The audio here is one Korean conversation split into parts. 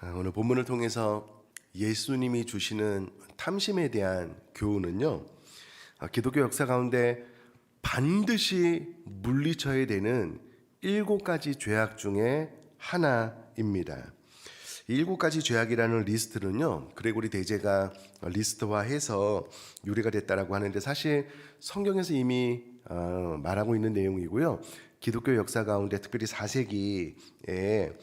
오늘 본문을 통해서 예수님이 주시는 탐심에 대한 교훈은요, 기독교 역사 가운데 반드시 물리쳐야 되는 7가지 죄악 중에 하나입니다. 이 7가지 죄악이라는 리스트는요, 그레고리 대제가 리스트화해서 유래가 됐다라고 하는데, 사실 성경에서 이미 말하고 있는 내용이고요. 기독교 역사 가운데 특별히 4세기에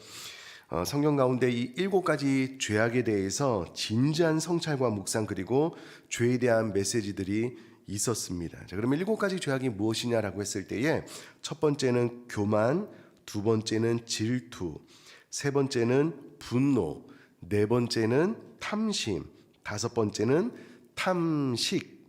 성경 가운데 이 7가지 죄악에 대해서 진지한 성찰과 묵상, 그리고 죄에 대한 메시지들이 있었습니다. 자, 그러면 7가지 죄악이 무엇이냐라고 했을 때에, 첫 번째는 교만, 두 번째는 질투, 세 번째는 분노, 네 번째는 탐심, 다섯 번째는 탐식,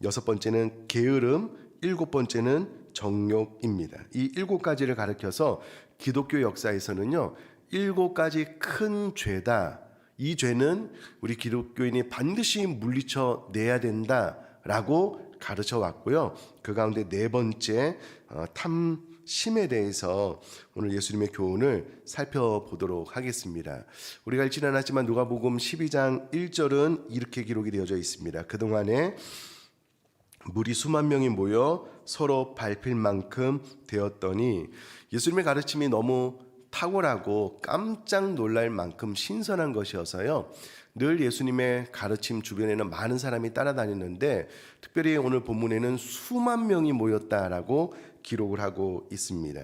여섯 번째는 게으름, 일곱 번째는 정욕입니다. 이 7가지를 가리켜서 기독교 역사에서는요, 7가지 큰 죄다, 이 죄는 우리 기독교인이 반드시 물리쳐 내야 된다라고 가르쳐 왔고요. 그 가운데 네 번째 탐심에 대해서 오늘 예수님의 교훈을 살펴보도록 하겠습니다. 우리가 읽지는 않았지만 누가복음 12장 1절은 이렇게 기록이 되어져 있습니다. 그동안에 물이 수만 명이 모여 서로 밟힐 만큼 되었더니, 예수님의 가르침이 너무 탁월하고 깜짝 놀랄 만큼 신선한 것이어서요, 늘 예수님의 가르침 주변에는 많은 사람이 따라다니는데, 특별히 오늘 본문에는 수만 명이 모였다라고 기록을 하고 있습니다.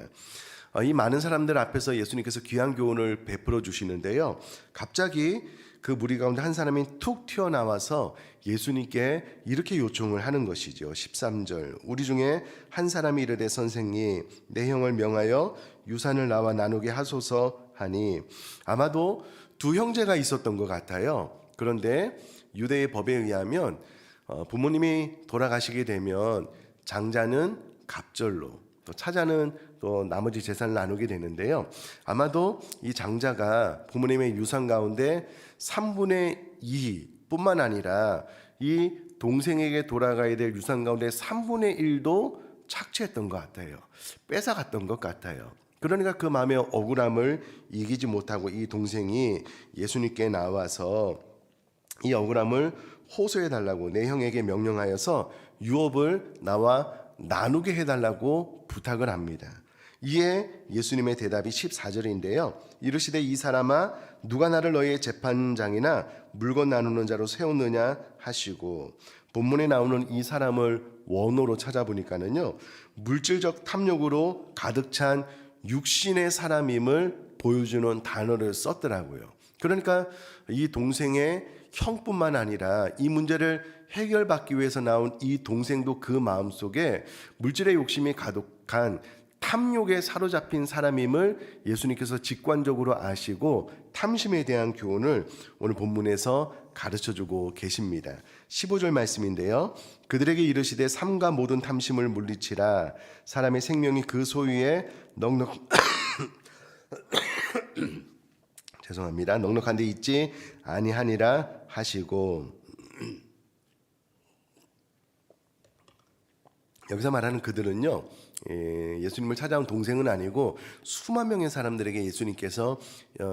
이 많은 사람들 앞에서 예수님께서 귀한 교훈을 베풀어 주시는데요, 갑자기 그 무리 가운데 한 사람이 툭 튀어나와서 예수님께 이렇게 요청을 하는 것이죠. 13절, 우리 중에 한 사람이 이르되 선생님, 내 형을 명하여 유산을 나와 나누게 하소서 하니, 아마도 두 형제가 있었던 것 같아요. 그런데 유대의 법에 의하면 부모님이 돌아가시게 되면 장자는 갑절로, 또 차자는 또 나머지 재산을 나누게 되는데요, 아마도 이 장자가 부모님의 유산 가운데 3분의 2 뿐만 아니라 이 동생에게 돌아가야 될 유산 가운데 3분의 1도 착취했던 것 같아요. 뺏어갔던 것 같아요. 그러니까 그 마음의 억울함을 이기지 못하고 이 동생이 예수님께 나와서 이 억울함을 호소해 달라고, 내 형에게 명령하여서 유업을 나와 나누게 해달라고 부탁을 합니다. 이에 예수님의 대답이 14절인데요. 이르시되 이 사람아, 누가 나를 너희의 재판장이나 물건 나누는 자로 세웠느냐 하시고, 본문에 나오는 이 사람을 원어로 찾아보니까는요, 물질적 탐욕으로 가득 찬 육신의 사람임을 보여주는 단어를 썼더라고요. 그러니까 이 동생의 형뿐만 아니라 이 문제를 해결받기 위해서 나온 이 동생도 그 마음속에 물질의 욕심이 가득한 탐욕에 사로잡힌 사람임을 예수님께서 직관적으로 아시고 탐심에 대한 교훈을 오늘 본문에서 가르쳐주고 계십니다. 15절 말씀인데요, 그들에게 이르시되 삼가 모든 탐심을 물리치라. 사람의 생명이 그 소유에 넉넉한 데 있지 아니하니라 하시고, 여기서 말하는 그들은요, 예수님을 찾아온 동생은 아니고 수만 명의 사람들에게 예수님께서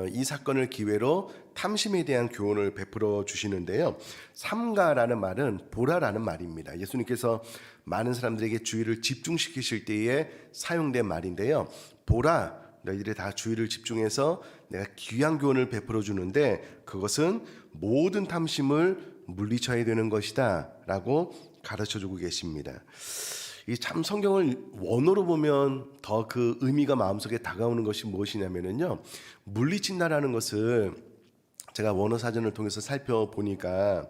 이 사건을 기회로 탐심에 대한 교훈을 베풀어 주시는데요, 삼가라는 말은 보라라는 말입니다. 예수님께서 많은 사람들에게 주의를 집중시키실 때에 사용된 말인데요, 보라, 너희들이 다 주의를 집중해서 내가 귀한 교훈을 베풀어 주는데 그것은 모든 탐심을 물리쳐야 되는 것이다 라고 가르쳐주고 계십니다. 이 참 성경을 원어로 보면 더 그 의미가 마음속에 다가오는 것이 무엇이냐면요, 물리친다라는 것을 제가 원어 사전을 통해서 살펴보니까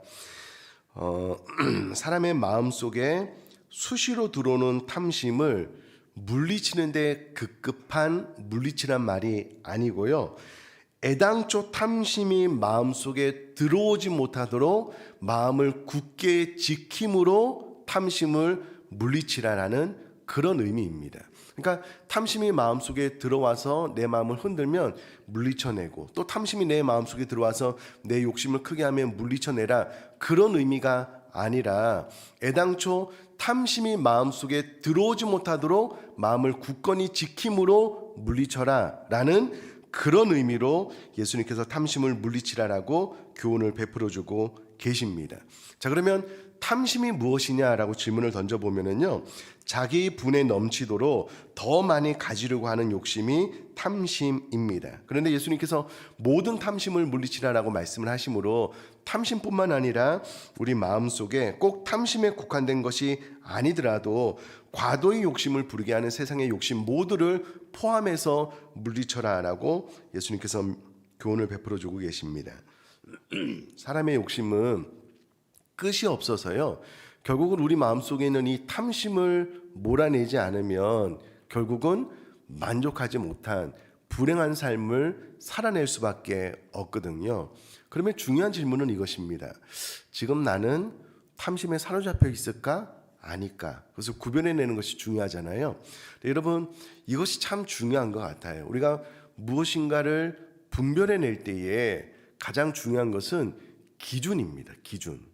사람의 마음속에 수시로 들어오는 탐심을 물리치는데 급급한 물리치란 말이 아니고요, 애당초 탐심이 마음속에 들어오지 못하도록 마음을 굳게 지킴으로 탐심을 물리치라라는 그런 의미입니다. 그러니까 탐심이 마음속에 들어와서 내 마음을 흔들면 물리쳐내고, 또 탐심이 내 마음속에 들어와서 내 욕심을 크게 하면 물리쳐내라, 그런 의미가 아니라 애당초 탐심이 마음속에 들어오지 못하도록 마음을 굳건히 지킴으로 물리쳐라 라는 그런 의미로 예수님께서 탐심을 물리치라라고 교훈을 베풀어주고 계십니다. 자, 그러면 탐심이 무엇이냐라고 질문을 던져보면은요, 자기 분에 넘치도록 더 많이 가지려고 하는 욕심이 탐심입니다. 그런데 예수님께서 모든 탐심을 물리치라라고 말씀을 하시므로 탐심뿐만 아니라 우리 마음속에 꼭 탐심에 국한된 것이 아니더라도 과도의 욕심을 부리게 하는 세상의 욕심 모두를 포함해서 물리쳐라라고 예수님께서 교훈을 베풀어주고 계십니다. 사람의 욕심은 끝이 없어서요, 결국은 우리 마음속에 있는 이 탐심을 몰아내지 않으면 결국은 만족하지 못한 불행한 삶을 살아낼 수밖에 없거든요. 그러면 중요한 질문은 이것입니다. 지금 나는 탐심에 사로잡혀 있을까? 아닐까? 그래서 구별해내는 것이 중요하잖아요. 여러분, 이것이 참 중요한 것 같아요. 우리가 무엇인가를 분별해낼 때에 가장 중요한 것은 기준입니다. 기준.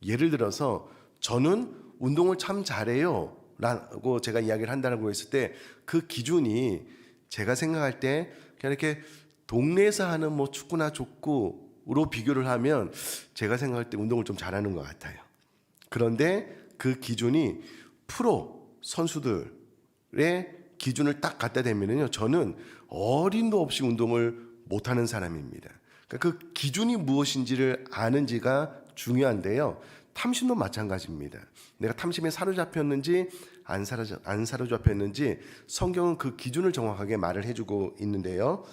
예를 들어서 저는 운동을 참 잘해요 라고 제가 이야기를 한다고 했을 때 그 기준이 제가 생각할 때 그냥 이렇게 동네에서 하는 뭐 축구나 족구로 비교를 하면 제가 생각할 때 운동을 좀 잘하는 것 같아요. 그런데 그 기준이 프로 선수들의 기준을 딱 갖다 대면은요, 저는 어림도 없이 운동을 못하는 사람입니다. 그러니까 그 기준이 무엇인지를 아는지가 중요한데요, 탐심도 마찬가지입니다. 내가 탐심에 사로잡혔는지 안 사로잡혔는지 성경은 그 기준을 정확하게 말을 해주고 있는데요.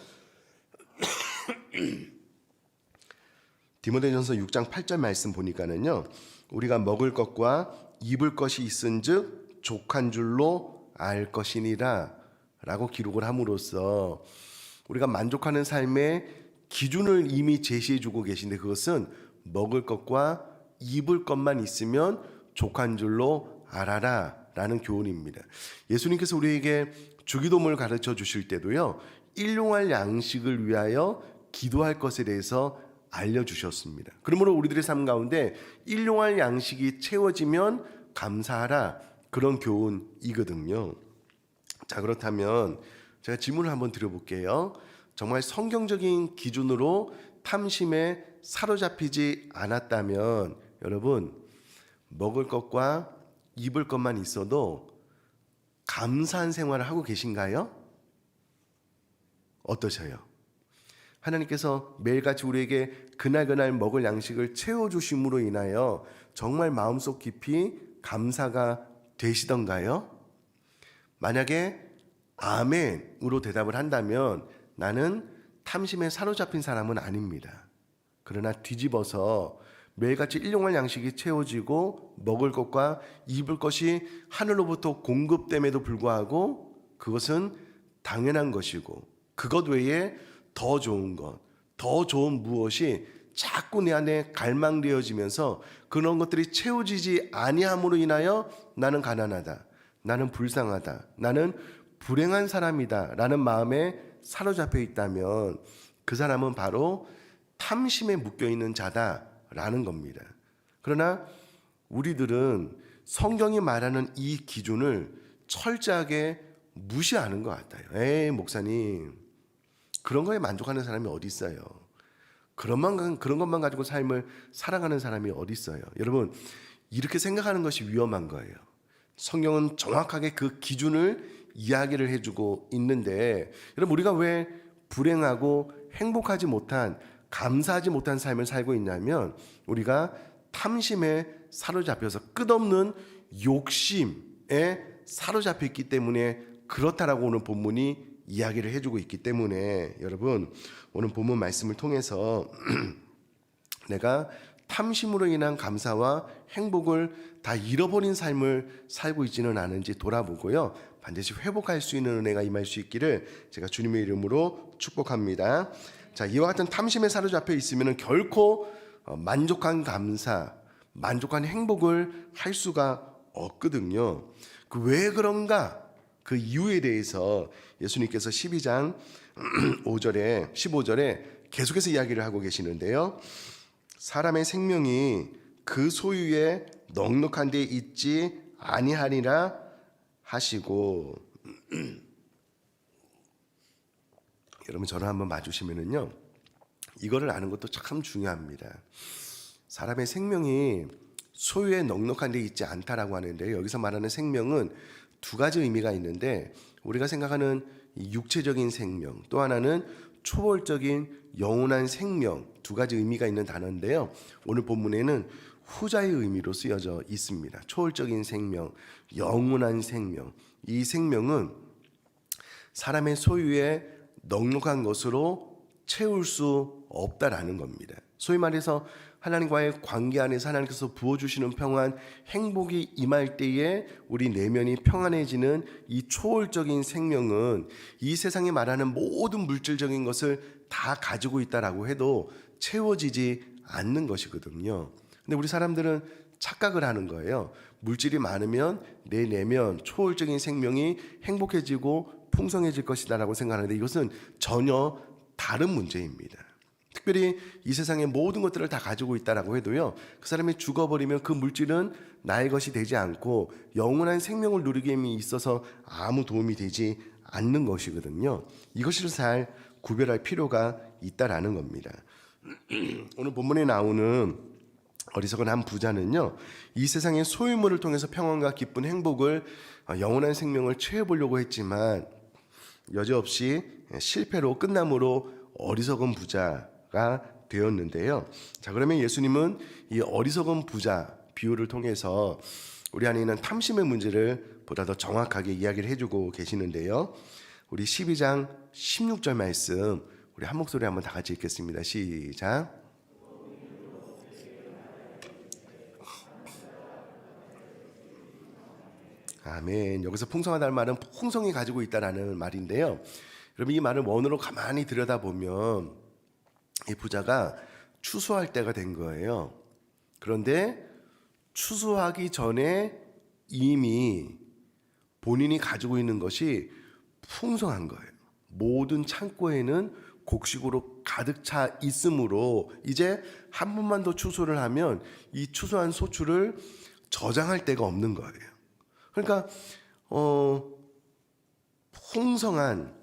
디모데전서 6장 8절 말씀 보니까는요, 우리가 먹을 것과 입을 것이 있은즉 족한 줄로 알 것이니라 라고 기록을 함으로써 우리가 만족하는 삶의 기준을 이미 제시해주고 계신데, 그것은 먹을 것과 입을 것만 있으면 족한 줄로 알아라 라는 교훈입니다. 예수님께서 우리에게 주기도문을 가르쳐 주실 때도요, 일용할 양식을 위하여 기도할 것에 대해서 알려주셨습니다. 그러므로 우리들의 삶 가운데 일용할 양식이 채워지면 감사하라, 그런 교훈이거든요. 자, 그렇다면 제가 질문을 한번 드려볼게요. 정말 성경적인 기준으로 탐심에 사로잡히지 않았다면 여러분, 먹을 것과 입을 것만 있어도 감사한 생활을 하고 계신가요? 어떠셔요? 하나님께서 매일같이 우리에게 그날 먹을 양식을 채워주심으로 인하여 정말 마음속 깊이 감사가 되시던가요? 만약에 아멘으로 대답을 한다면 나는 탐심에 사로잡힌 사람은 아닙니다. 그러나 뒤집어서 매일같이 일용할 양식이 채워지고 먹을 것과 입을 것이 하늘로부터 공급됨에도 불구하고 그것은 당연한 것이고, 그것 외에 더 좋은 것, 더 좋은 무엇이 자꾸 내 안에 갈망되어지면서 그런 것들이 채워지지 아니함으로 인하여 나는 가난하다, 나는 불쌍하다, 나는 불행한 사람이다 라는 마음에 사로잡혀 있다면 그 사람은 바로 탐심에 묶여있는 자다라는 겁니다. 그러나 우리들은 성경이 말하는 이 기준을 철저하게 무시하는 것 같아요. 에이, 목사님, 그런 거에 만족하는 사람이 어디 있어요? 그런 것만 가지고 삶을 살아가는 사람이 어디 있어요? 여러분, 이렇게 생각하는 것이 위험한 거예요. 성경은 정확하게 그 기준을 이야기를 해주고 있는데, 여러분, 우리가 왜 불행하고 행복하지 못한, 감사하지 못한 삶을 살고 있냐면 우리가 탐심에 사로잡혀서 끝없는 욕심에 사로잡혀 있기 때문에 그렇다라고 오늘 본문이 이야기를 해주고 있기 때문에, 여러분, 오늘 본문 말씀을 통해서 내가 탐심으로 인한 감사와 행복을 다 잃어버린 삶을 살고 있지는 않은지 돌아보고요, 반드시 회복할 수 있는 은혜가 임할 수 있기를 제가 주님의 이름으로 축복합니다. 자, 이와 같은 탐심에 사로잡혀 있으면 결코 만족한 감사, 만족한 행복을 할 수가 없거든요. 그 왜 그런가? 그 이유에 대해서 예수님께서 12장 5절에 15절에 계속해서 이야기를 하고 계시는데요. 사람의 생명이 그 소유에 넉넉한 데 있지 아니하니라 하시고, 여러분 저를 한번 봐주시면은요, 이거를 아는 것도 참 중요합니다. 사람의 생명이 소유에 넉넉한 데 있지 않다라고 하는데, 여기서 말하는 생명은 두 가지 의미가 있는데, 우리가 생각하는 육체적인 생명, 또 하나는 초월적인 영원한 생명, 두 가지 의미가 있는 단어인데요, 오늘 본문에는 후자의 의미로 쓰여져 있습니다. 초월적인 생명, 영원한 생명. 이 생명은 사람의 소유에 넉넉한 것으로 채울 수 없다라는 겁니다. 소위 말해서 하나님과의 관계 안에서 하나님께서 부어주시는 평안, 행복이 임할 때에 우리 내면이 평안해지는 이 초월적인 생명은 이 세상에 말하는 모든 물질적인 것을 다 가지고 있다라고 해도 채워지지 않는 것이거든요. 근데 우리 사람들은 착각을 하는 거예요. 물질이 많으면 내 내면 초월적인 생명이 행복해지고 풍성해질 것이다라고 생각하는데, 이것은 전혀 다른 문제입니다. 특별히 이 세상의 모든 것들을 다 가지고 있다라고 해도요, 그 사람이 죽어버리면 그 물질은 나의 것이 되지 않고 영원한 생명을 누리기에 있어서 아무 도움이 되지 않는 것이거든요. 이것을 잘 구별할 필요가 있다라는 겁니다. 오늘 본문에 나오는 어리석은 한 부자는요, 이 세상의 소유물을 통해서 평안과 기쁜 행복을, 영원한 생명을 취해보려고 했지만 여지없이 실패로 끝남으로 어리석은 부자가 되었는데요. 자, 그러면 예수님은 이 어리석은 부자 비유를 통해서 우리 안에 있는 탐심의 문제를 보다 더 정확하게 이야기를 해주고 계시는데요. 우리 12장 16절 말씀 우리 한 목소리 한번 다 같이 읽겠습니다. 시작. 아멘. 여기서 풍성하다는 말은 풍성히 가지고 있다라는 말인데요. 여러분, 이 말을 원어로 가만히 들여다보면 이 부자가 추수할 때가 된 거예요. 그런데 추수하기 전에 이미 본인이 가지고 있는 것이 풍성한 거예요. 모든 창고에는 곡식으로 가득 차 있으므로 이제 한 번만 더 추수를 하면 이 추수한 소출을 저장할 데가 없는 거예요. 그러니까 풍성한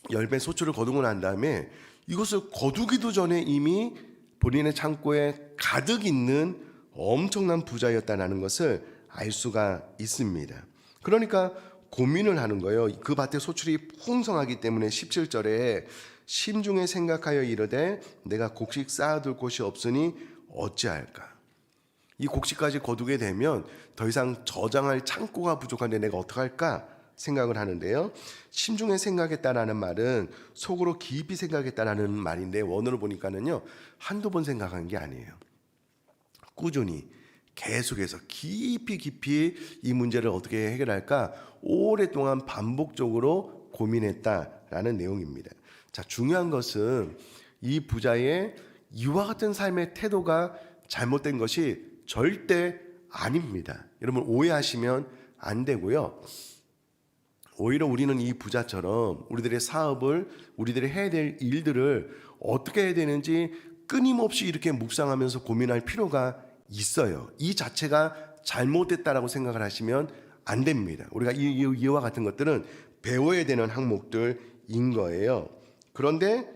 열매 소출을 거두고 난 다음에 이것을 거두기도 전에 이미 본인의 창고에 가득 있는 엄청난 부자였다는 것을 알 수가 있습니다. 그러니까 고민을 하는 거예요. 그 밭의 소출이 풍성하기 때문에 17절에 심중에 생각하여 이르되 내가 곡식 쌓아둘 곳이 없으니 어찌할까. 이 곡식까지 거두게 되면 더 이상 저장할 창고가 부족한데 내가 어떡할까 생각을 하는데요. 심중에 생각했다라는 말은 속으로 깊이 생각했다라는 말인데, 원어를 보니까는요, 한두 번 생각한 게 아니에요. 꾸준히 계속해서 깊이 이 문제를 어떻게 해결할까 오랫동안 반복적으로 고민했다라는 내용입니다. 자, 중요한 것은 이 부자의 이와 같은 삶의 태도가 잘못된 것이 절대 아닙니다. 여러분, 오해하시면 안 되고요. 오히려 우리는 이 부자처럼 우리들의 사업을, 우리들이 해야 될 일들을 어떻게 해야 되는지 끊임없이 이렇게 묵상하면서 고민할 필요가 있어요. 이 자체가 잘못됐다라고 생각을 하시면 안 됩니다. 우리가 이와 같은 것들은 배워야 되는 항목들인 거예요. 그런데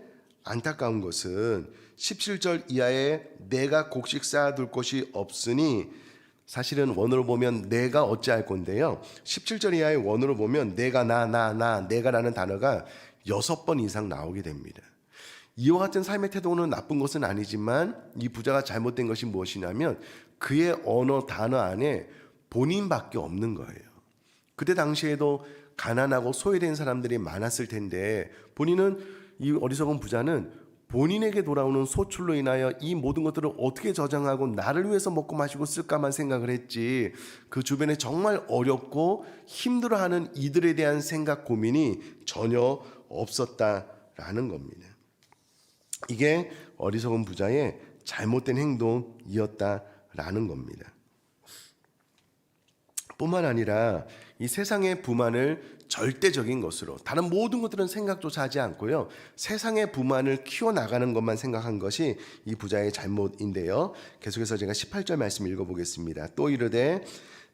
안타까운 것은 17절 이하에 내가 곡식 쌓아둘 곳이 없으니, 사실은 원어로 보면 내가 어찌할 건데요, 17절 이하의 원어로 보면 내가 내가라는 단어가 6번 이상 나오게 됩니다. 이와 같은 삶의 태도는 나쁜 것은 아니지만 이 부자가 잘못된 것이 무엇이냐면 그의 언어 단어 안에 본인밖에 없는 거예요. 그때 당시에도 가난하고 소외된 사람들이 많았을 텐데, 본인은, 이 어리석은 부자는 본인에게 돌아오는 소출로 인하여 이 모든 것들을 어떻게 저장하고 나를 위해서 먹고 마시고 쓸까만 생각을 했지, 그 주변에 정말 어렵고 힘들어하는 이들에 대한 생각, 고민이 전혀 없었다라는 겁니다. 이게 어리석은 부자의 잘못된 행동이었다라는 겁니다. 뿐만 아니라 이 세상의 부만을 절대적인 것으로, 다른 모든 것들은 생각조차 하지 않고요, 세상의 부만을 키워나가는 것만 생각한 것이 이 부자의 잘못인데요. 계속해서 제가 18절 말씀 읽어보겠습니다. 또 이르되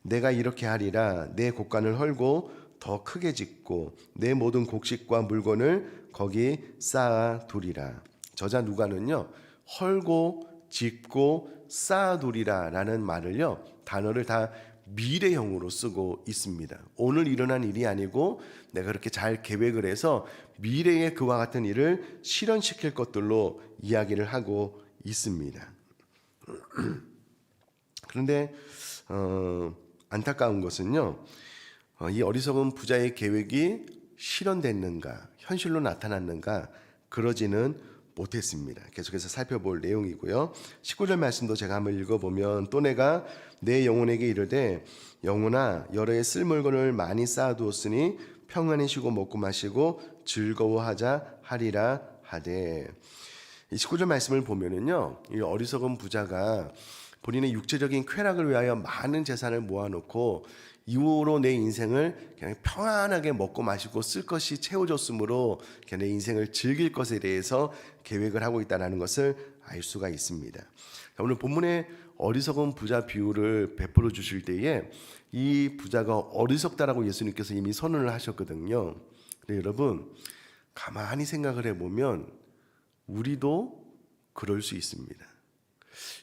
내가 이렇게 하리라. 내 곡간을 헐고 더 크게 짓고 내 모든 곡식과 물건을 거기 쌓아두리라. 저자 누가는요, 헐고 짓고 쌓아두리라 라는 말을요, 단어를 다 미래형으로 쓰고 있습니다. 오늘 일어난 일이 아니고 내가 그렇게 잘 계획을 해서 미래에 그와 같은 일을 실현시킬 것들로 이야기를 하고 있습니다. 그런데 안타까운 것은요, 이 어리석은 부자의 계획이 실현됐는가, 현실로 나타났는가, 그러지는 못했습니다. 계속해서 살펴볼 내용이고요. 19절 말씀도 제가 한번 읽어보면, 또 내가 내 영혼에게 이르되 영혼아 여러 해 쓸 물건을 많이 쌓아두었으니 평안히 쉬고 먹고 마시고 즐거워하자 하리라 하되. 이 19절 말씀을 보면은요, 이 어리석은 부자가 본인의 육체적인 쾌락을 위하여 많은 재산을 모아놓고 이후로 내 인생을 그냥 평안하게 먹고 마시고 쓸 것이 채워졌으므로 내 인생을 즐길 것에 대해서 계획을 하고 있다는 것을 알 수가 있습니다. 오늘 본문의 어리석은 부자 비유를 베풀어 주실 때에 이 부자가 어리석다라고 예수님께서 이미 선언을 하셨거든요. 근데 여러분, 가만히 생각을 해보면 우리도 그럴 수 있습니다.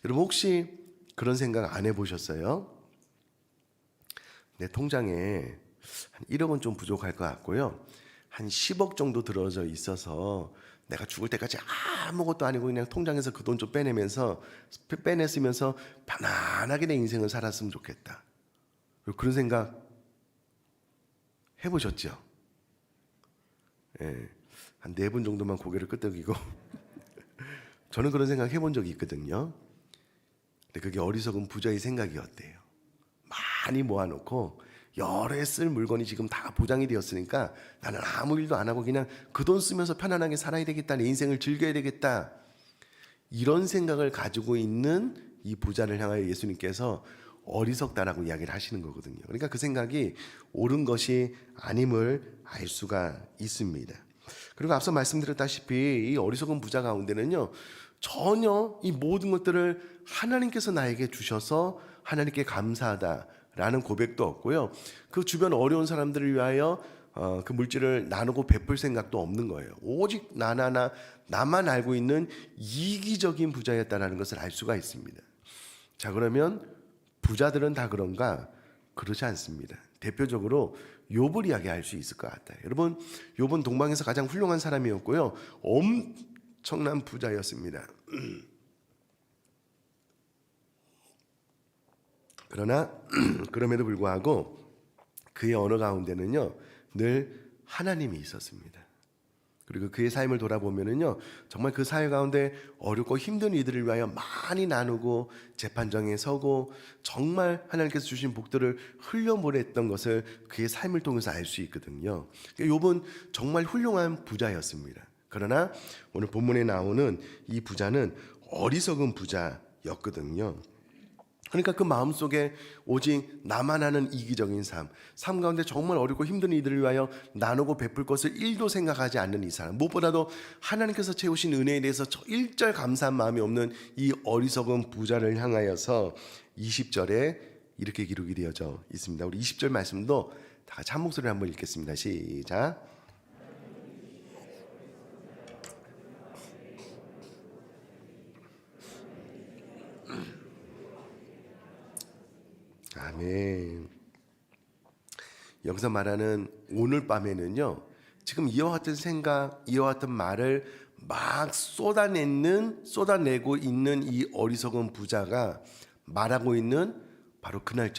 여러분, 혹시 그런 생각 안 해보셨어요? 내 통장에 한 1억 원 좀 부족할 것 같고요, 한 10억 정도 들어져 있어서 내가 죽을 때까지 아무것도 아니고 그냥 통장에서 그 돈 좀 빼냈으면서 편안하게 내 인생을 살았으면 좋겠다. 그런 생각 해보셨죠? 예, 한 4분 정도만 고개를 끄덕이고 저는 그런 생각 해본 적이 있거든요. 근데 그게 어리석은 부자의 생각이었대요. 많이 모아놓고 여러 해 쓸 물건이 지금 다 보장이 되었으니까 나는 아무 일도 안 하고 그냥 그 돈 쓰면서 편안하게 살아야 되겠다, 내 인생을 즐겨야 되겠다, 이런 생각을 가지고 있는 이 부자를 향하여 예수님께서 어리석다라고 이야기를 하시는 거거든요. 그러니까 그 생각이 옳은 것이 아님을 알 수가 있습니다. 그리고 앞서 말씀드렸다시피 이 어리석은 부자 가운데는요, 전혀 이 모든 것들을 하나님께서 나에게 주셔서 하나님께 감사하다라는 고백도 없고요, 그 주변 어려운 사람들을 위하여 그 물질을 나누고 베풀 생각도 없는 거예요. 오직 나만 알고 있는 이기적인 부자였다라는 것을 알 수가 있습니다. 자, 그러면 부자들은 다 그런가? 그렇지 않습니다. 대표적으로 욥을 이야기할 수 있을 것 같아요. 여러분, 욥은 동방에서 가장 훌륭한 사람이었고요, 엄청난 부자였습니다. 그러나 그럼에도 불구하고 그의 언어 가운데는요, 늘 하나님이 있었습니다. 그리고 그의 삶을 돌아보면은요, 정말 그 사회 가운데 어렵고 힘든 이들을 위하여 많이 나누고 재판정에 서고 정말 하나님께서 주신 복들을 흘려보냈던 것을 그의 삶을 통해서 알 수 있거든요. 욥은 정말 훌륭한 부자였습니다. 그러나 오늘 본문에 나오는 이 부자는 어리석은 부자였거든요. 그러니까 그 마음속에 오직 나만 아는 이기적인 삶 가운데 정말 어렵고 힘든 이들을 위하여 나누고 베풀 것을 1도 생각하지 않는 이 사람, 무엇보다도 하나님께서 채우신 은혜에 대해서 일절 감사한 마음이 없는 이 어리석은 부자를 향하여서 20절에 이렇게 기록이 되어져 있습니다. 우리 20절 말씀도 다 같이 한 목소리로 한번 읽겠습니다. 시작. 아멘. 여기서 말하는 오늘 밤에는요, 지금 이와 같은 생각, 이와 같은 말을 막 쏟아내고 있는 이 어리석은 부자가 말하고 있는 바로 그날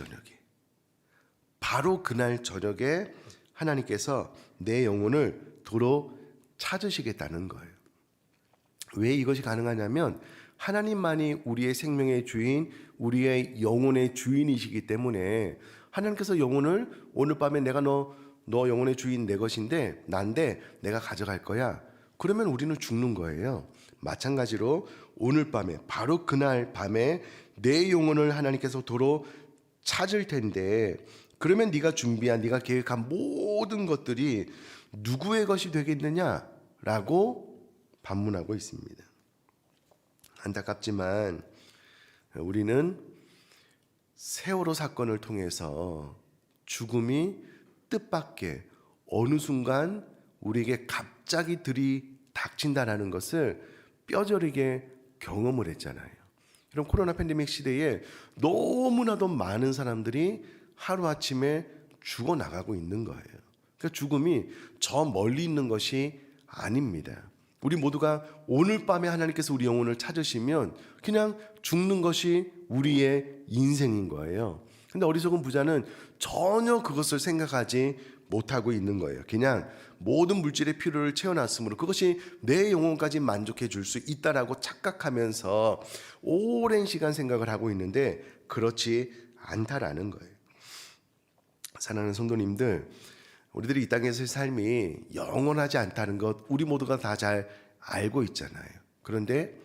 저녁에 하나님께서 내 영혼을 도로 찾으시겠다는 거예요. 왜 이것이 가능하냐면 하나님만이 우리의 생명의 주인, 우리의 영혼의 주인이시기 때문에 하나님께서 영혼을 오늘 밤에 내가 너 영혼의 주인 내 것인데 난데 내가 가져갈 거야. 그러면 우리는 죽는 거예요. 마찬가지로 오늘 밤에 바로 그날 밤에 내 영혼을 하나님께서 도로 찾을 텐데 그러면 네가 준비한 네가 계획한 모든 것들이 누구의 것이 되겠느냐라고 반문하고 있습니다. 안타깝지만 우리는 세월호 사건을 통해서 죽음이 뜻밖의 어느 순간 우리에게 갑자기 들이 닥친다라는 것을 뼈저리게 경험을 했잖아요. 이런 코로나 팬데믹 시대에 너무나도 많은 사람들이 하루아침에 죽어나가고 있는 거예요. 그 죽음이 저 멀리 있는 것이 아닙니다. 우리 모두가 오늘 밤에 하나님께서 우리 영혼을 찾으시면 그냥 죽는 것이 우리의 인생인 거예요. 근데 어리석은 부자는 전혀 그것을 생각하지 못하고 있는 거예요. 그냥 모든 물질의 필요를 채워놨으므로 그것이 내 영혼까지 만족해 줄 수 있다라고 착각하면서 오랜 시간 생각을 하고 있는데 그렇지 않다라는 거예요. 사랑하는 성도님들, 우리들이 이 땅에서의 삶이 영원하지 않다는 것 우리 모두가 다 잘 알고 있잖아요. 그런데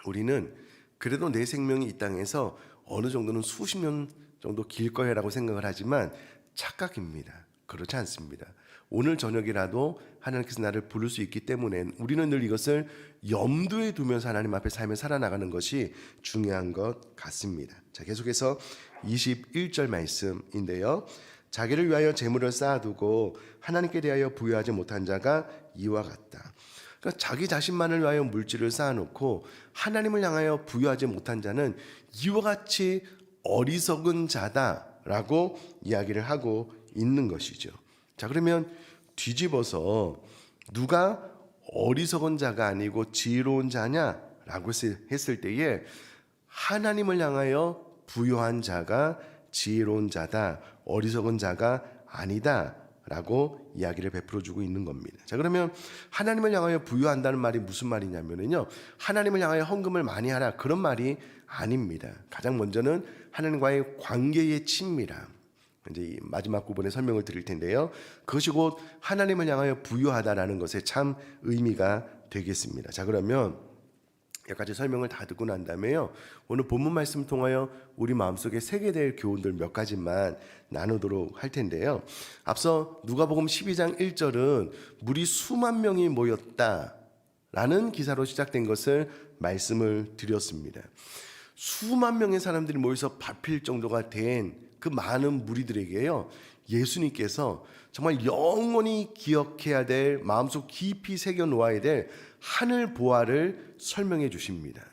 우리는 그래도 내 생명이 이 땅에서 어느 정도는 수십 년 정도 길 거야라고 생각을 하지만 착각입니다. 그렇지 않습니다. 오늘 저녁이라도 하나님께서 나를 부를 수 있기 때문에 우리는 늘 이것을 염두에 두면서 하나님 앞에 삶을 살아나가는 것이 중요한 것 같습니다. 자, 계속해서 21절 말씀인데요. 자기를 위하여 재물을 쌓아두고 하나님께 대하여 부여하지 못한 자가 이와 같다. 그러니까 자기 자신만을 위하여 물질을 쌓아놓고 하나님을 향하여 부여하지 못한 자는 이와 같이 어리석은 자다라고 이야기를 하고 있는 것이죠. 자, 그러면 뒤집어서 누가 어리석은 자가 아니고 지혜로운 자냐라고 했을 때에 하나님을 향하여 부여한 자가 지혜로운 자다, 어리석은 자가 아니다 라고 이야기를 베풀어주고 있는 겁니다. 자, 그러면 하나님을 향하여 부여한다는 말이 무슨 말이냐면요, 하나님을 향하여 헌금을 많이 하라 그런 말이 아닙니다. 가장 먼저는 하나님과의 관계의 친밀함, 이제 이 마지막 부분에 설명을 드릴 텐데요, 그것이 곧 하나님을 향하여 부여하다라는 것에 참 의미가 되겠습니다. 자, 그러면 여기까지 설명을 다 듣고 난 다음에요, 오늘 본문 말씀을 통하여 우리 마음속에 새게 될 교훈들 몇 가지만 나누도록 할 텐데요. 앞서 누가복음 12장 1절은 물이 수만 명이 모였다라는 기사로 시작된 것을 말씀을 드렸습니다. 수만 명의 사람들이 모여서 밟힐 정도가 된 그 많은 무리들에게요, 예수님께서 정말 영원히 기억해야 될, 마음속 깊이 새겨 놓아야 될 하늘 보화를 설명해 주십니다.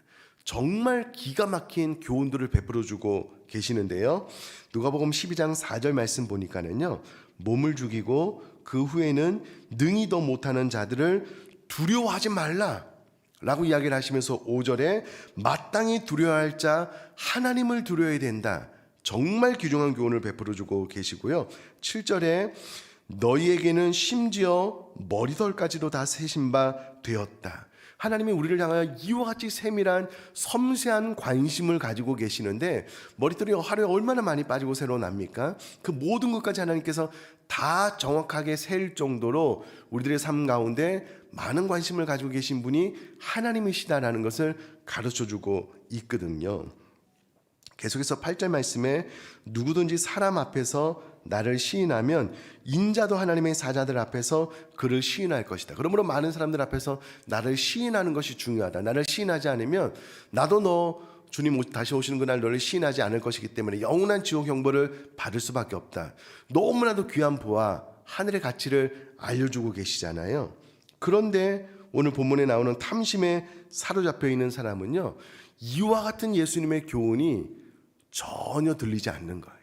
정말 기가 막힌 교훈들을 베풀어 주고 계시는데요. 누가복음 12장 4절 말씀 보니까는요, 몸을 죽이고 그 후에는 능히도 못하는 자들을 두려워하지 말라 라고 이야기를 하시면서 5절에 마땅히 두려워할 자 하나님을 두려워해야 된다, 정말 귀중한 교훈을 베풀어 주고 계시고요. 7절에 너희에게는 심지어 머리털까지도 다 세신 바 되었다. 하나님이 우리를 향하여 이와 같이 세밀한 섬세한 관심을 가지고 계시는데 머리털이 하루에 얼마나 많이 빠지고 새로 납니까? 그 모든 것까지 하나님께서 다 정확하게 셀 정도로 우리들의 삶 가운데 많은 관심을 가지고 계신 분이 하나님이시다라는 것을 가르쳐주고 있거든요. 계속해서 8절 말씀에 누구든지 사람 앞에서 나를 시인하면 인자도 하나님의 사자들 앞에서 그를 시인할 것이다. 그러므로 많은 사람들 앞에서 나를 시인하는 것이 중요하다. 나를 시인하지 않으면 나도 너 주님 다시 오시는 그날 너를 시인하지 않을 것이기 때문에 영원한 지옥 형벌을 받을 수밖에 없다. 너무나도 귀한 보아 하늘의 가치를 알려주고 계시잖아요. 그런데 오늘 본문에 나오는 탐심에 사로잡혀 있는 사람은요, 이와 같은 예수님의 교훈이 전혀 들리지 않는 거예요.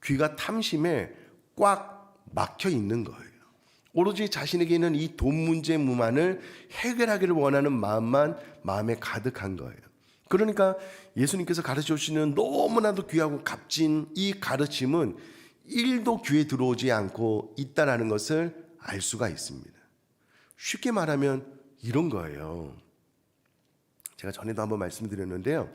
귀가 탐심에 꽉 막혀 있는 거예요. 오로지 자신에게 있는 이 돈 문제만을 해결하기를 원하는 마음만 마음에 가득한 거예요. 그러니까 예수님께서 가르쳐 주시는 너무나도 귀하고 값진 이 가르침은 1도 귀에 들어오지 않고 있다는 것을 알 수가 있습니다. 쉽게 말하면 이런 거예요. 제가 전에도 한번 말씀드렸는데요,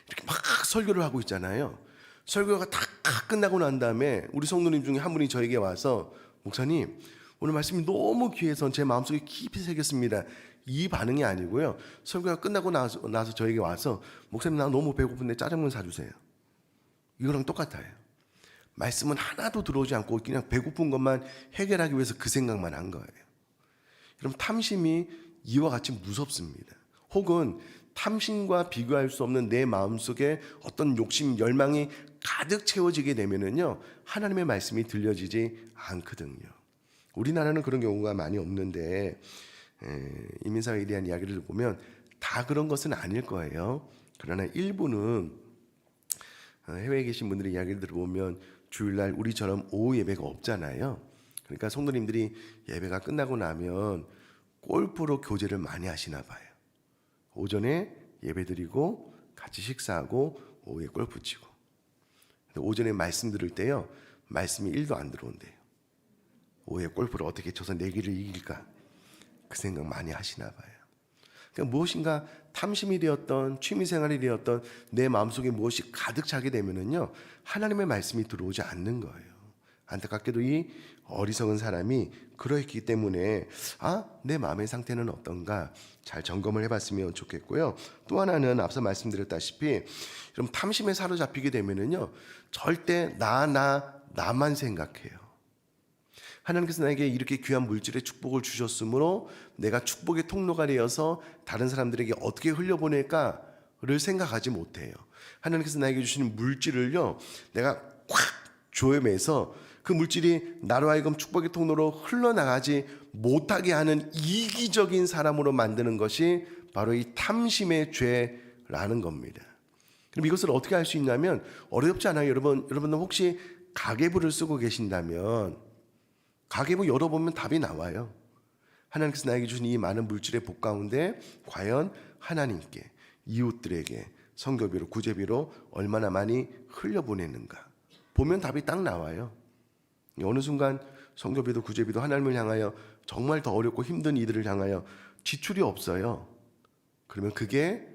이렇게 막 설교를 하고 있잖아요. 설교가 다 끝나고 난 다음에 우리 성도님 중에 한 분이 저에게 와서, 목사님 오늘 말씀이 너무 귀해서 제 마음속에 깊이 새겼습니다, 이 반응이 아니고요, 설교가 끝나고 나서 저에게 와서, 목사님 나 너무 배고픈데 짜장면 사주세요. 이거랑 똑같아요. 말씀은 하나도 들어오지 않고 그냥 배고픈 것만 해결하기 위해서 그 생각만 한 거예요. 그럼 탐심이 이와 같이 무섭습니다. 혹은 탐심과 비교할 수 없는 내 마음속에 어떤 욕심, 열망이 가득 채워지게 되면은요, 하나님의 말씀이 들려지지 않거든요. 우리나라는 그런 경우가 많이 없는데 이민사회에 대한 이야기를 보면 다 그런 것은 아닐 거예요. 그러나 일부는 해외에 계신 분들의 이야기를 들어보면 주일날 우리처럼 오후 예배가 없잖아요. 그러니까 성도님들이 예배가 끝나고 나면 골프로 교제를 많이 하시나 봐요. 오전에 예배 드리고 같이 식사하고 오후에 골프 치고, 오전에 말씀 들을 때요 말씀이 1도 안 들어온대요. 오후에 골프를 어떻게 쳐서 내기를 이길까 그 생각 많이 하시나 봐요. 그러니까 무엇인가 탐심이 되었던 취미생활이 되었던 내 마음속에 무엇이 가득 차게 되면은요 하나님의 말씀이 들어오지 않는 거예요. 안타깝게도 이 어리석은 사람이 그러했기 때문에 내 마음의 상태는 어떤가 잘 점검을 해봤으면 좋겠고요. 또 하나는 앞서 말씀드렸다시피 여러분 탐심에 사로잡히게 되면은요 절대 나만 생각해요. 하나님께서 나에게 이렇게 귀한 물질의 축복을 주셨으므로 내가 축복의 통로가 되어서 다른 사람들에게 어떻게 흘려보낼까를 생각하지 못해요. 하나님께서 나에게 주시는 물질을요 내가 꽉 조여매서 그 물질이 나로 하여금 축복의 통로로 흘러나가지 못하게 하는 이기적인 사람으로 만드는 것이 바로 이 탐심의 죄라는 겁니다. 그럼 이것을 어떻게 할 수 있냐면 어렵지 않아요. 여러분들 혹시 가계부를 쓰고 계신다면 가계부 열어보면 답이 나와요. 하나님께서 나에게 주신 이 많은 물질의 복 가운데 과연 하나님께, 이웃들에게 선교비로 구제비로 얼마나 많이 흘려보내는가 보면 답이 딱 나와요. 어느 순간 선교비도 구제비도 하나님을 향하여 정말 더 어렵고 힘든 이들을 향하여 지출이 없어요. 그러면 그게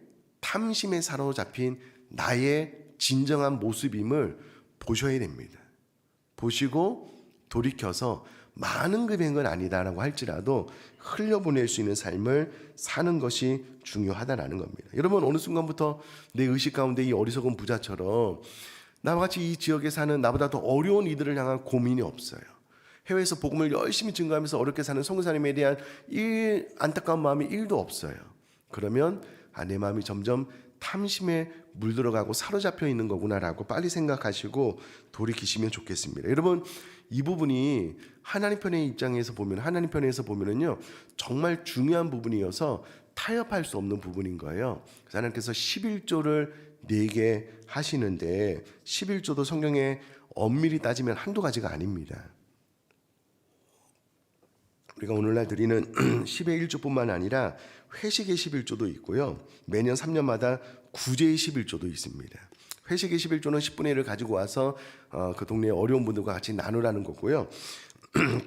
탐심에 사로잡힌 나의 진정한 모습임을 보셔야 됩니다. 보시고 돌이켜서 많은 금액은 아니다라고 할지라도 흘려보낼 수 있는 삶을 사는 것이 중요하다라는 겁니다. 여러분 어느 순간부터 내 의식 가운데 이 어리석은 부자처럼 나와 같이 이 지역에 사는 나보다 더 어려운 이들을 향한 고민이 없어요. 해외에서 복음을 열심히 증거하면서 어렵게 사는 선교사님에 대한 이 안타까운 마음이 1도 없어요. 그러면 내 마음이 점점 탐심에 물들어가고 사로잡혀 있는 거구나라고 빨리 생각하시고 돌이키시면 좋겠습니다. 여러분 이 부분이 하나님 편의 입장에서 보면 하나님 편에서 보면은요 정말 중요한 부분이어서 타협할 수 없는 부분인 거예요. 그래서 하나님께서 11조를 내게 하시는데 11조도 성경에 엄밀히 따지면 한두 가지가 아닙니다. 우리가 오늘날 드리는 10의 1조뿐만 아니라 회식의 11조도 있고요. 매년 3년마다 구제의 11조도 있습니다. 회식의 11조는 10분의 1을 가지고 와서 그 동네의 어려운 분들과 같이 나누라는 거고요.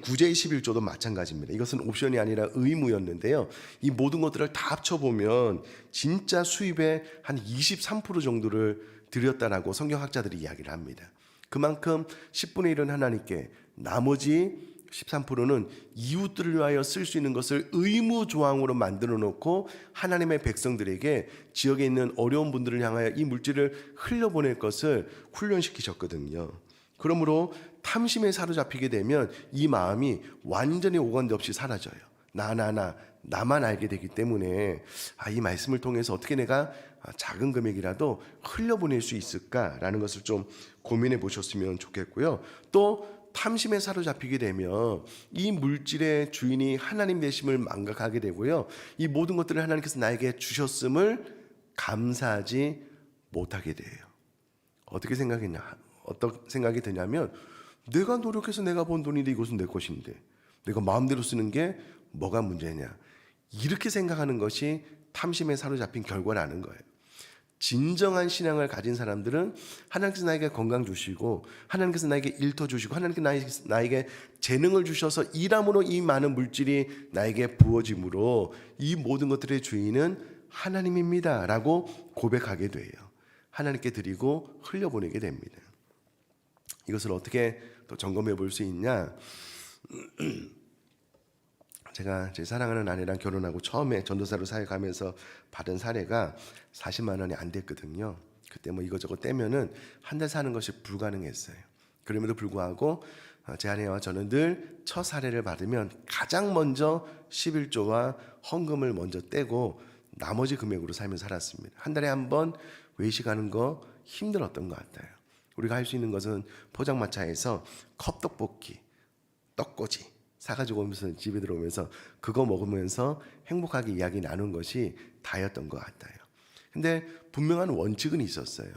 구제의 11조도 마찬가지입니다. 이것은 옵션이 아니라 의무였는데요. 이 모든 것들을 다 합쳐보면 진짜 수입의 한 23% 정도를 드렸다라고 성경학자들이 이야기를 합니다. 그만큼 10분의 1은 하나님께, 나머지 13%는 이웃들을 위하여 쓸 수 있는 것을 의무 조항으로 만들어 놓고 하나님의 백성들에게 지역에 있는 어려운 분들을 향하여 이 물질을 흘려보낼 것을 훈련시키셨거든요. 그러므로 탐심에 사로잡히게 되면 이 마음이 완전히 오간데 없이 사라져요. 나만 알게 되기 때문에 이 말씀을 통해서 어떻게 내가 작은 금액이라도 흘려보낼 수 있을까라는 것을 좀 고민해 보셨으면 좋겠고요. 또 탐심에 사로잡히게 되면 이 물질의 주인이 하나님 되심을 망각하게 되고요. 이 모든 것들을 하나님께서 나에게 주셨음을 감사하지 못하게 돼요. 어떻게 어떤 생각이 드냐면 내가 노력해서 내가 번 돈인데 이것은 내 것인데 내가 마음대로 쓰는 게 뭐가 문제냐, 이렇게 생각하는 것이 탐심에 사로잡힌 결과라는 거예요. 진정한 신앙을 가진 사람들은 하나님께서 나에게 건강 주시고 하나님께서 나에게 일터 주시고 하나님께서 나에게 재능을 주셔서 일함으로 이 많은 물질이 나에게 부어짐으로 이 모든 것들의 주인은 하나님입니다 라고 고백하게 돼요. 하나님께 드리고 흘려보내게 됩니다. 이것을 어떻게 또 점검해 볼 수 있냐, 제가 제 사랑하는 아내랑 결혼하고 처음에 전도사로 사역하면서 받은 사례가 40만 원이 안 됐거든요. 그때 뭐 이것저것 떼면은 한 달 사는 것이 불가능했어요. 그럼에도 불구하고 제 아내와 저는 늘 첫 사례를 받으면 가장 먼저 11조와 헌금을 먼저 떼고 나머지 금액으로 살며 살았습니다. 한 달에 한 번 외식하는 거 힘들었던 것 같아요. 우리가 할 수 있는 것은 포장마차에서 컵떡볶이, 떡꼬지 사가지고 오면서 집에 들어오면서 그거 먹으면서 행복하게 이야기 나눈 것이 다였던 것 같아요. 근데 분명한 원칙은 있었어요.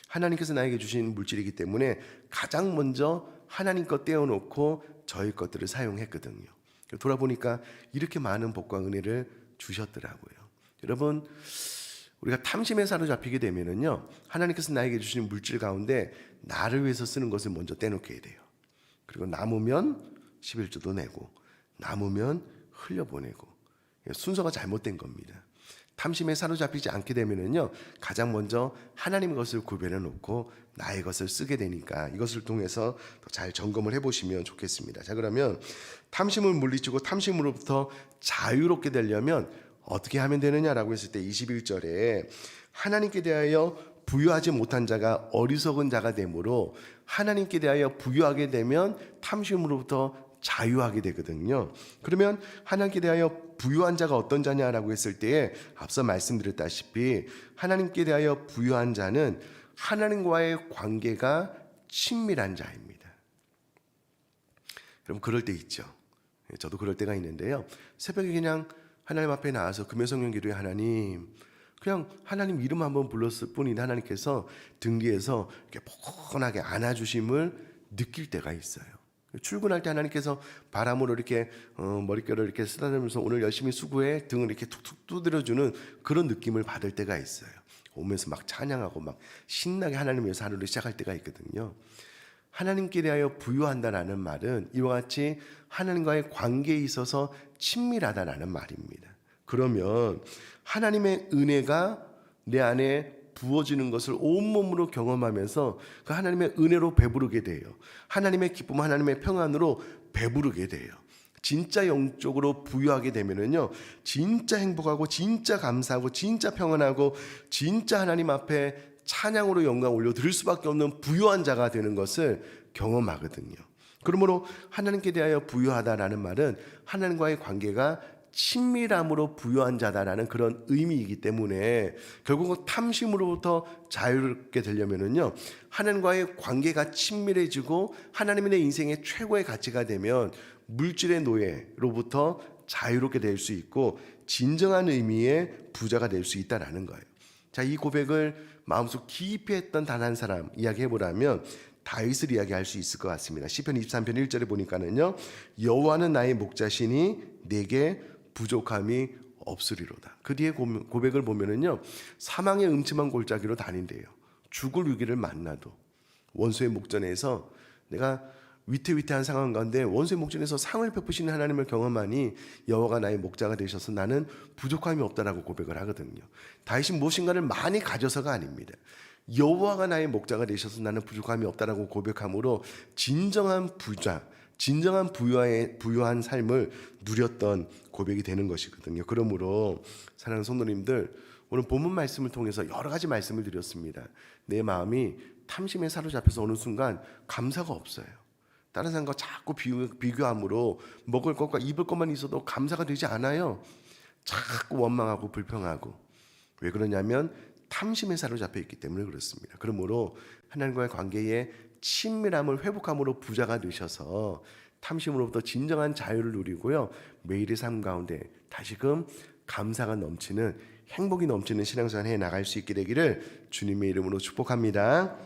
하나님께서 나에게 주신 물질이기 때문에 가장 먼저 하나님 것 떼어놓고 저희 것들을 사용했거든요. 돌아보니까 이렇게 많은 복과 은혜를 주셨더라고요. 여러분, 우리가 탐심에 사로잡히게 되면은요, 하나님께서 나에게 주신 물질 가운데 나를 위해서 쓰는 것을 먼저 떼놓게 돼요. 그리고 남으면 11조도 내고, 남으면 흘려보내고, 순서가 잘못된 겁니다. 탐심에 사로잡히지 않게 되면은요, 가장 먼저 하나님의 것을 구별해 놓고 나의 것을 쓰게 되니까 이것을 통해서 더 잘 점검을 해보시면 좋겠습니다. 자, 그러면 탐심을 물리치고 탐심으로부터 자유롭게 되려면 어떻게 하면 되느냐라고 했을 때 21절에 하나님께 대하여 부유하지 못한 자가 어리석은 자가 되므로 하나님께 대하여 부유하게 되면 탐심으로부터 자유하게 되거든요. 그러면 하나님께 대하여 부유한 자가 어떤 자냐라고 했을 때에 앞서 말씀드렸다시피 하나님께 대하여 부유한 자는 하나님과의 관계가 친밀한 자입니다. 여러분, 그럴 때 있죠. 저도 그럴 때가 있는데요. 새벽에 그냥 하나님 앞에 나와서 금요성령 기도에 하나님, 그냥 하나님 이름 한번 불렀을 뿐인데 하나님께서 등 뒤에서 이렇게 포근하게 안아주심을 느낄 때가 있어요. 출근할 때 하나님께서 바람으로 이렇게 머릿결을 이렇게 쓰다듬으면서 오늘 열심히 수고해 등을 이렇게 툭툭 두드려주는 그런 느낌을 받을 때가 있어요. 오면서 막 찬양하고 막 신나게 하나님 위해서 하루를 시작할 때가 있거든요. 하나님께 대하여 부유한다라는 말은 이와 같이 하나님과의 관계에 있어서 친밀하다라는 말입니다. 그러면 하나님의 은혜가 내 안에 부어지는 것을 온몸으로 경험하면서 그 하나님의 은혜로 배부르게 돼요. 하나님의 기쁨, 하나님의 평안으로 배부르게 돼요. 진짜 영적으로 부유하게 되면은요, 진짜 행복하고 진짜 감사하고 진짜 평안하고 진짜 하나님 앞에 찬양으로 영광 올려 드릴 수밖에 없는 부유한 자가 되는 것을 경험하거든요. 그러므로 하나님께 대하여 부유하다라는 말은 하나님과의 관계가 친밀함으로 부유한 자다라는 그런 의미이기 때문에 결국은 탐심으로부터 자유롭게 되려면은요, 하나님과의 관계가 친밀해지고 하나님이 내 인생의 최고의 가치가 되면 물질의 노예로부터 자유롭게 될 수 있고 진정한 의미의 부자가 될 수 있다라는 거예요. 자, 이 고백을 마음속 깊이 했던 단 한 사람 이야기해보라면 다윗을 이야기할 수 있을 것 같습니다. 시편 23편 1절에 보니까는요, 여호와는 나의 목자시니 내게 부족함이 없으리로다. 그 뒤에 고백을 보면은요, 사망의 음침한 골짜기로 다닌대요. 죽을 위기를 만나도 원수의 목전에서 내가 위태위태한 상황 가운데 원수의 목전에서 상을 베푸시는 하나님을 경험하니 여호와가 나의 목자가 되셔서 나는 부족함이 없다라고 고백을 하거든요. 다윗이 무엇인가를 많이 가져서가 아닙니다. 여호와가 나의 목자가 되셔서 나는 부족함이 없다라고 고백함으로 진정한 부자, 진정한 부유한 삶을 누렸던 고백이 되는 것이거든요. 그러므로 사랑하는 성도님들, 오늘 본문 말씀을 통해서 여러 가지 말씀을 드렸습니다. 내 마음이 탐심에 사로잡혀서 어느 순간 감사가 없어요. 다른 사람과 자꾸 비교함으로 먹을 것과 입을 것만 있어도 감사가 되지 않아요. 자꾸 원망하고 불평하고. 왜 그러냐면 탐심에 사로잡혀 있기 때문에 그렇습니다. 그러므로 하나님과의 관계에 친밀함을 회복함으로 부자가 되셔서 탐심으로부터 진정한 자유를 누리고요, 매일의 삶 가운데 다시금 감사가 넘치는, 행복이 넘치는 신앙생활 해 나갈 수 있게 되기를 주님의 이름으로 축복합니다.